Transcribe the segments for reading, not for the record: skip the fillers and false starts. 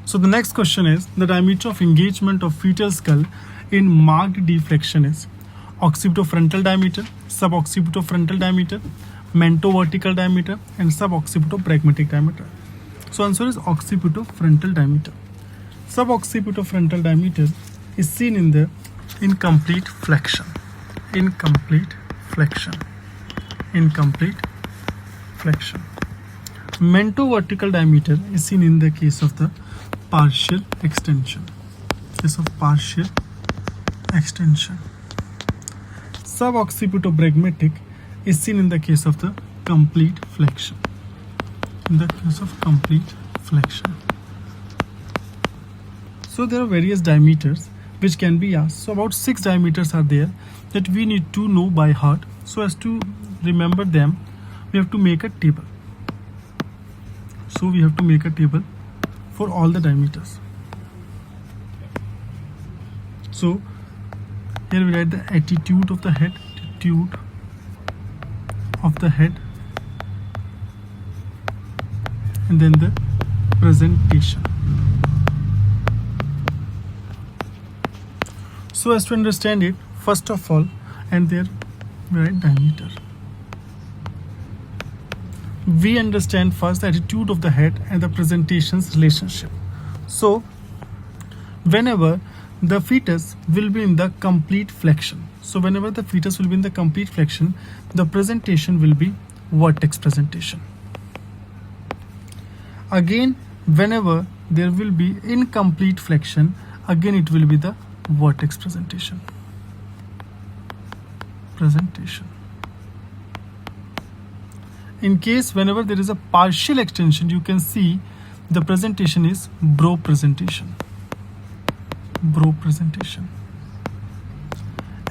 So the next question is, the diameter of engagement of fetal skull in marked deflection is occipitofrontal diameter, suboccipitofrontal diameter, mentovertical diameter, and suboccipitopragmatic diameter. So answer is occipitofrontal diameter. Suboccipitofrontal diameter is seen in the incomplete flexion. Incomplete flexion. Incomplete flexion. Mentovertical diameter is seen in the case of the partial extension. Case of partial extension. Suboccipitopragmatic is seen in the case of the complete flexion. In the case of complete flexion. So there are various diameters which can be asked. So about 6 diameters are there that we need to know by heart. So as to remember them, we have to make a table. So we have to make a table for all the diameters. So here we write the attitude of the head, attitude of the head, and then the presentation. So as to understand it, first of all, and there we write diameter. We understand first the attitude of the head and the presentation's relationship. So whenever the fetus will be in the complete flexion, so whenever the fetus will be in the complete flexion, the presentation will be vertex presentation. Again, whenever there will be incomplete flexion, again it will be the vertex presentation. In case whenever there is a partial extension, you can see the presentation is bro presentation.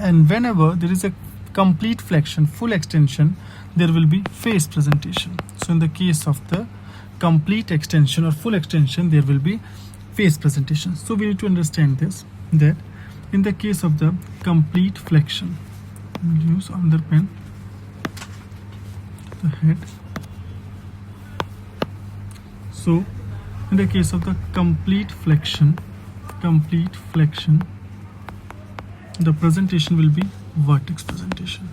And whenever there is a complete flexion, full extension, there will be face presentation. So in the case of the complete extension or full extension, there will be face presentation. So we need to understand this, that in the case of the complete flexion, we'll use under pen the head. So in the case of the complete flexion, the presentation will be vertex presentation.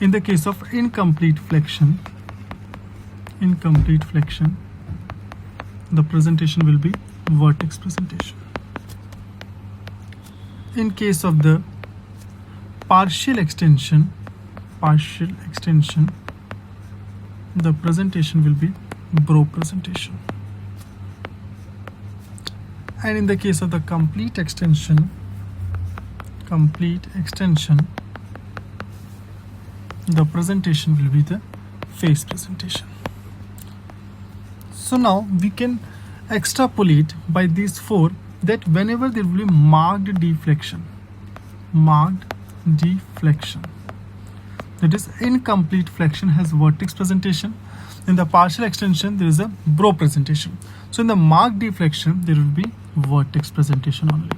In the case of incomplete flexion, the presentation will be vertex presentation. In case of the partial extension, the presentation will be bro presentation. And in the case of the complete extension, the presentation will be the face presentation. So now we can extrapolate by these 4 that whenever there will be marked deflection, that is incomplete flexion has vertex presentation. In the partial extension, there is a bro presentation. So in the marked deflection, there will be vertex presentation only.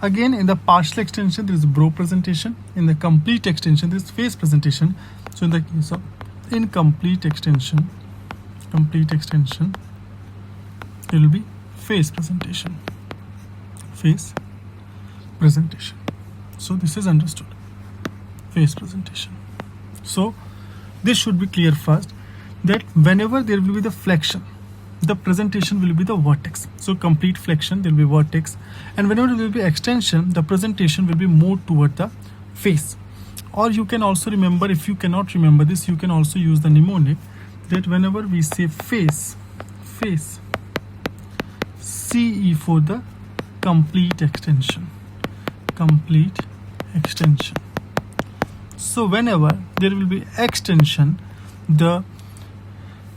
Again, in the partial extension, there is bro presentation. In the complete extension, there is face presentation. So in the case of incomplete extension, there will be face presentation. So this is understood. Face presentation. So this should be clear first, that whenever there will be the flexion, the presentation will be the vertex. So complete flexion, there will be vertex, and whenever there will be extension, the presentation will be more toward the face. Or you can also remember, if you cannot remember this, you can also use the mnemonic, that whenever we say face, CE for the complete extension. So whenever there will be extension, the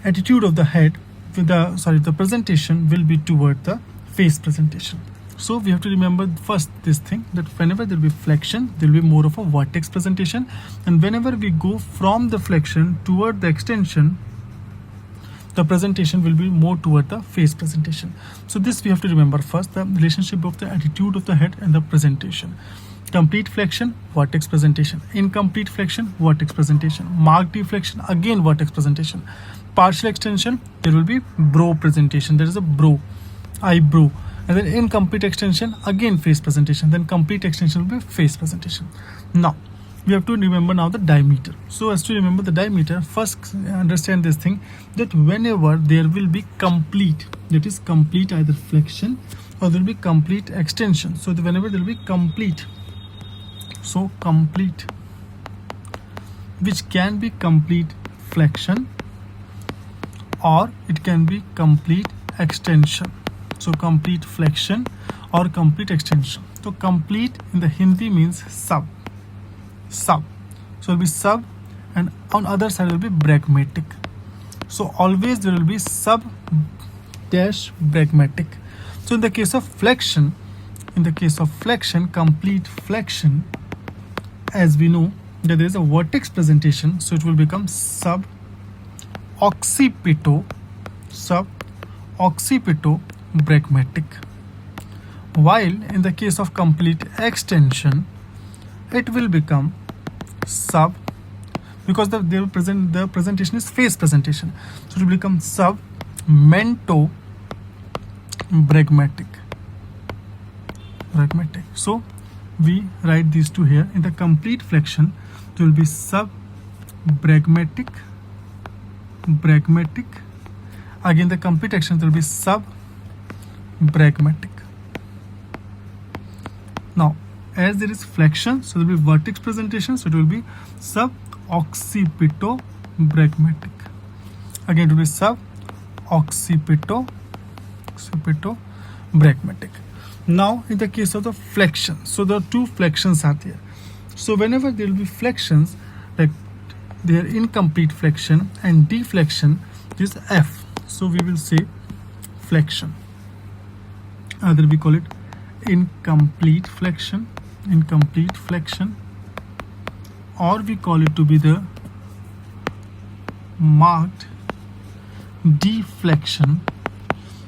attitude of the head, the presentation will be toward the face presentation. So we have to remember first this thing, that whenever there will be flexion, there will be more of a vertex presentation, and whenever we go from the flexion toward the extension, the presentation will be more toward the face presentation. So this we have to remember first, the relationship of the attitude of the head and the presentation. Complete flexion, vertex presentation. Incomplete flexion, vertex presentation. Marked deflection, again vertex presentation. partial extension, there will be brow presentation. There is a brow, eyebrow. And then incomplete extension, again face presentation. Then complete extension will be face presentation. Now, we have to remember now the diameter. So as to remember the diameter, first understand this thing, that whenever there will be complete, that is complete either flexion or there will be complete extension. So whenever there will be complete, so complete, which can be complete flexion or it can be complete extension. So complete flexion or complete extension. So complete in the Hindi means sub. So it will be sub, and on other side will be pragmatic. So always there will be sub dash pragmatic. So in the case of flexion, complete flexion, as we know that there is a vertex presentation, so it will become sub occipito pragmatic. While in the case of complete extension, it will become sub, because the presentation is face presentation, so it will become sub mento pragmatic. So we write these two here. In the complete flexion, it will be sub pragmatic. Again, the complete extension will be sub pragmatic. Now, as there is flexion, so there will be vertex presentation, so it will be sub occipito pragmatic. Again, it will be sub occipito pragmatic. Now, in the case of the flexion, so the two flexions are there. So whenever there will be flexions, like their incomplete flexion and deflection is F. So we will say flexion. Either we call it incomplete flexion, or we call it to be the marked deflection.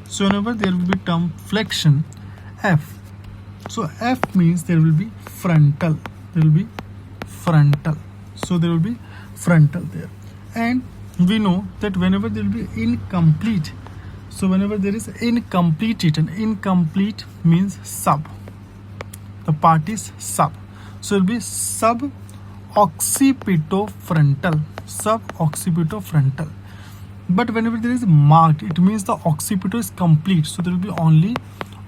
So whenever there will be term flexion, F. So F means there will be frontal. So there will be frontal there. And we know that whenever there will be incomplete, so whenever there is incomplete written, incomplete means sub. The part is sub. So it will be sub occipitofrontal. But whenever there is marked, it means the occipito is complete. So there will be only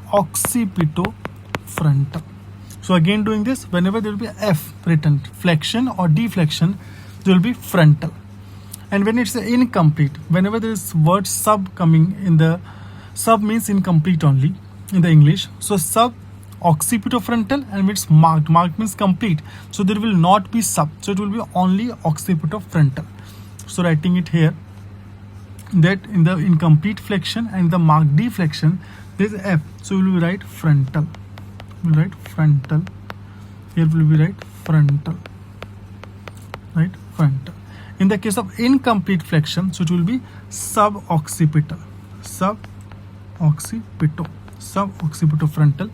occipitofrontal. So again doing this, whenever there will be F written, flexion or deflection, there will be frontal. And when it's incomplete, whenever there is word sub coming in the, sub means incomplete only in the English. So sub occipitofrontal, and when it's marked means complete. So there will not be sub. So it will be only occipitofrontal. So writing it here, that in the incomplete flexion and the marked deflection, there is F. So we will write frontal. We'll write frontal. Here we will write frontal. Right, frontal. In the case of incomplete flexion, so it will be suboccipital. Suboccipitofrontal.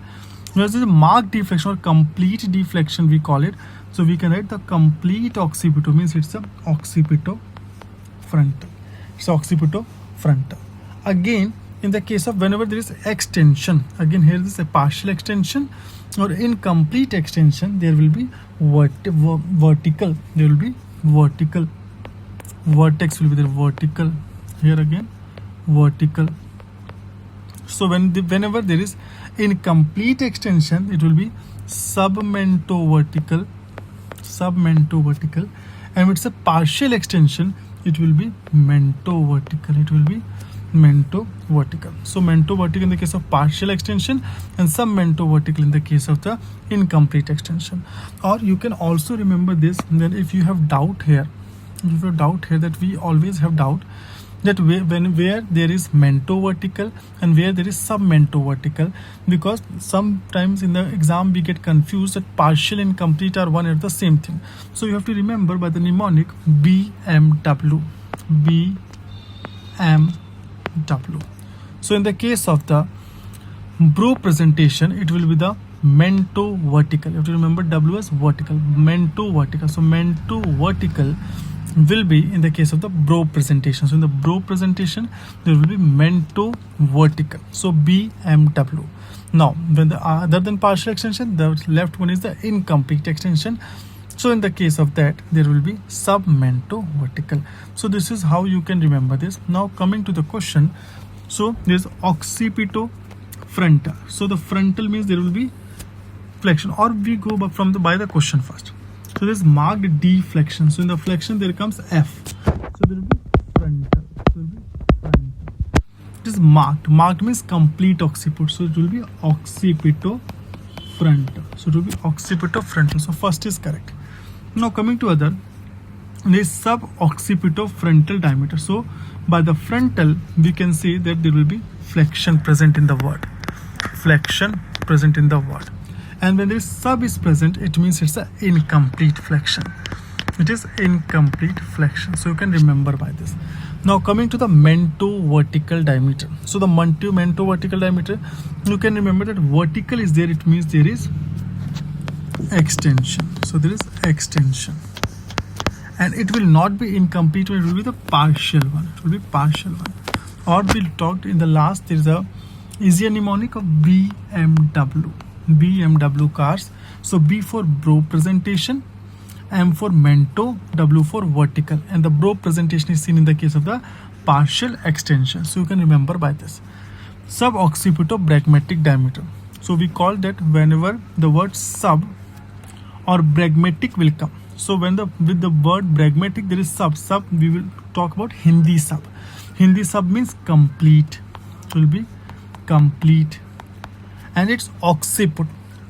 Whereas the marked deflection or complete deflection we call it. So we can write the complete occipito, means it's a occipitofrontal. It's occipitofrontal. Again, in the case of whenever there is extension, again here this is a partial extension or incomplete extension, there will be vertical. There will be vertical. Vertex will be there, vertical. Here again, vertical. So whenever there is incomplete extension, it will be submento-vertical. And it's a partial extension, it will be mento-vertical. So mento-vertical in the case of partial extension and submento-vertical in the case of the incomplete extension. Or you can also remember this, that if you have doubt here, that we always have doubt that where there is mento-vertical and where there is submento-vertical, because sometimes in the exam we get confused that partial and complete are one and the same thing. So you have to remember by the mnemonic BMW. So in the case of the brow presentation, it will be the mento-vertical. You have to remember W as vertical, mento-vertical. So mento-vertical will be in the case of the bro presentation. So in the bro presentation, there will be mento vertical. So BMW. Now, when the other than partial extension, the left one is the incomplete extension. So in the case of that, there will be submento vertical. So this is how you can remember this. Now coming to the question. So there is occipito frontal. So the frontal means there will be flexion, or we go from by the question first. So there is marked deflection. So in the flexion there comes F. So there will be frontal. So there will be frontal. It is marked. Marked means complete occiput. So it will be occipito frontal. So it will be occipito frontal. So first is correct. Now coming to other, there is suboccipito frontal diameter. So by the frontal we can say that there will be flexion present in the word. Flexion present in the word. And when there is sub is present, it means it's an incomplete flexion. It is incomplete flexion. So you can remember by this. Now coming to the mento vertical diameter. So the mento vertical diameter, you can remember that vertical is there. It means there is extension. So there is extension. And it will not be incomplete one. It will be the partial one. It will be partial one. Or we talked in the last, there is a easier mnemonic of BMW. BMW cars. So B for bro presentation, M for mento, W for vertical, and the bro presentation is seen in the case of the partial extension. So you can remember by this. Suboccipito brachmatic diameter. So we call that whenever the word sub or brachmatic will come. So when with the word brachmatic there is sub, we will talk about Hindi sub. Hindi sub means complete. It will be complete. And it's occiput.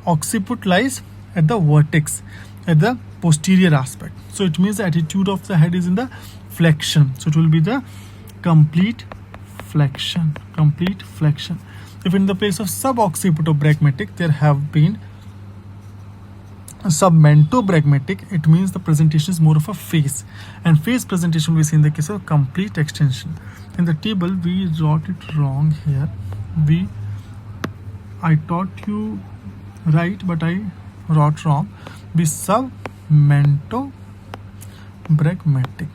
Occiput lies at the vertex, at the posterior aspect. So it means the attitude of the head is in the flexion. So it will be the complete flexion. Complete flexion. If in the place of suboccipito brachmatic there have been submento brachmatic, it means the presentation is more of a face. And face presentation we see in the case of complete extension. In the table we wrote it wrong here. I taught you right, but I wrote wrong. Be submento brachmatic.